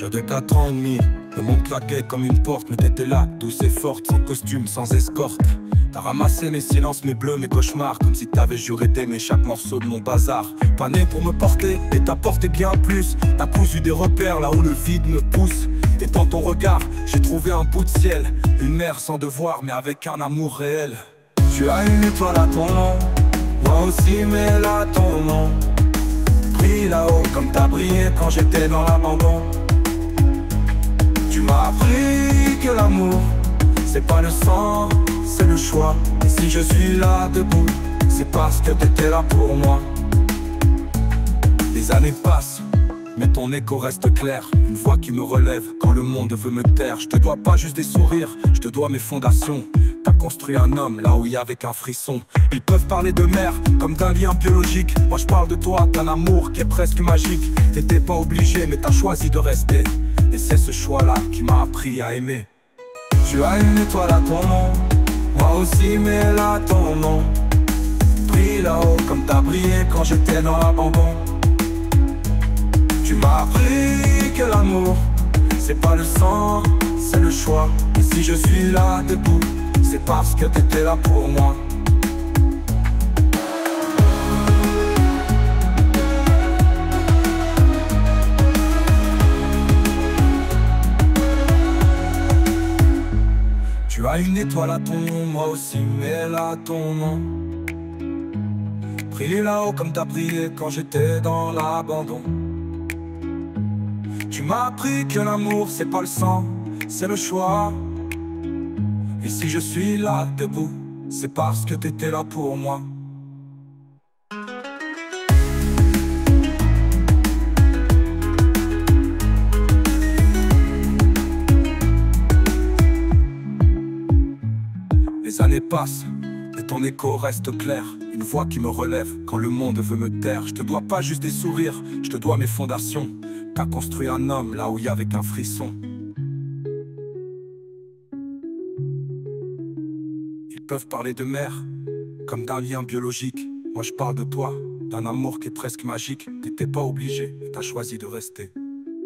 J'avais 4 ans et demi, le monde claquait comme une porte. Mais t'étais là, douce et forte, sans costume, sans escorte. T'as ramassé mes silences, mes bleus, mes cauchemars, comme si t'avais juré d'aimer chaque morceau de mon bazar. Pas né pour me porter, et t'as porté bien plus. T'as cousu des repères là où le vide me pousse. Et dans ton regard, j'ai trouvé un bout de ciel. Une mer sans devoir, mais avec un amour réel. Tu as une étoile à ton nom, moi aussi mais là ton nom. Brille là-haut comme t'as brillé quand j'étais dans l'abandon. Tu m'as appris que l'amour, c'est pas le sang, c'est le choix. Et si je suis là debout, c'est parce que t'étais là pour moi. Les années passent, mais ton écho reste clair. Une voix qui me relève quand le monde veut me taire. Je te dois pas juste des sourires, je te dois mes fondations. T'as construit un homme là où il y avait qu'un frisson. Ils peuvent parler de mère comme d'un lien biologique. Moi je parle de toi, d'un amour qui est presque magique. T'étais pas obligé mais t'as choisi de rester. Et c'est ce choix-là qui m'a appris à aimer. Tu as une étoile à ton nom, moi aussi mais là ton nom. Brille là-haut comme t'as brillé quand j'étais dans l'abandon. Tu m'as appris que l'amour, c'est pas le sang, c'est le choix. Et si je suis là debout, c'est parce que t'étais là pour moi. Tu as une étoile à ton nom, moi aussi, mais là ton nom. Brille là-haut comme t'as brillé quand j'étais dans l'abandon. Tu m'as appris que l'amour, c'est pas le sang, c'est le choix. Et si je suis là debout, c'est parce que t'étais là pour moi. Les années passent, et ton écho reste clair. Une voix qui me relève quand le monde veut me taire. Je te dois pas juste des sourires, je te dois mes fondations. T'as construit un homme là où il y avait qu'un frisson. Ils peuvent parler de mère comme d'un lien biologique. Moi je parle de toi, d'un amour qui est presque magique. T'étais pas obligé, t'as choisi de rester.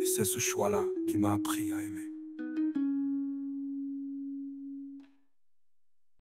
Et c'est ce choix-là qui m'a appris à aimer.